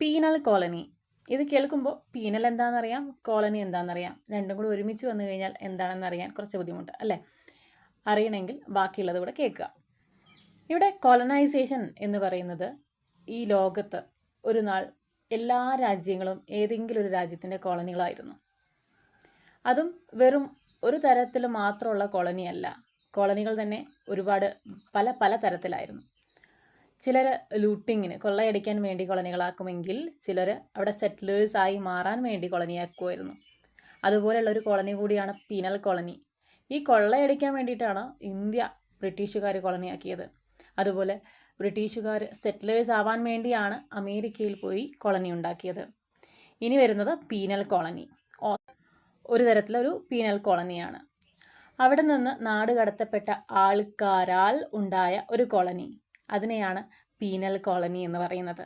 Penal colony. ഇത് കേൾക്കുമ്പോൾ penal എന്താണെന്നറിയാം, കോളനി എന്താണെന്നറിയാം. രണ്ടും കൂടി ഒരുമിച്ച് വന്നു കഴിഞ്ഞാൽ എന്താണെന്നറിയാൻ കുറച്ച് ബുദ്ധിമുട്ട് അല്ലേ? അറിയണമെങ്കിൽ ബാക്കിയുള്ളത് കൂടെ കേൾക്കുക. ഇവിടെ കോളനൈസേഷൻ എന്ന് പറയുന്നത് ഈ ലോകത്ത് ഒരു നാൾ എല്ലാ രാജ്യങ്ങളും ഏതെങ്കിലും ഒരു രാജ്യത്തിൻ്റെ കോളനികളായിരുന്നു. അതും വെറും ഒരു തരത്തിൽ മാത്രമുള്ള കോളനിയല്ല. കോളനികൾ തന്നെ ഒരുപാട് പല പല തരത്തിലായിരുന്നു. ചിലർ ലൂട്ടിങ്ങിന് കൊള്ളയടിക്കാൻ വേണ്ടി കോളനികളാക്കുമെങ്കിൽ ചിലർ അവിടെ സെറ്റിലേഴ്സായി മാറാൻ വേണ്ടി കോളനിയാക്കുമായിരുന്നു. അതുപോലെയുള്ള ഒരു കോളനി കൂടിയാണ് പീനൽ കോളനി. ഈ കൊള്ളയടിക്കാൻ വേണ്ടിയിട്ടാണ് ഇന്ത്യ ബ്രിട്ടീഷുകാർ കോളനിയാക്കിയത്. അതുപോലെ ബ്രിട്ടീഷുകാർ സെറ്റിലേഴ്സ് ആവാൻ വേണ്ടിയാണ് അമേരിക്കയിൽ പോയി കോളനി ഉണ്ടാക്കിയത്. ഇനി വരുന്നത് പീനൽ കോളനി. ഒരു തരത്തിലൊരു പീനൽ കോളനിയാണ്. അവിടെ നിന്ന് നാട് കടത്തപ്പെട്ട ആൾക്കാരാൽ ഉണ്ടായ ഒരു കോളനി, അതിനെയാണ് പീനൽ കോളനി എന്ന് പറയുന്നത്.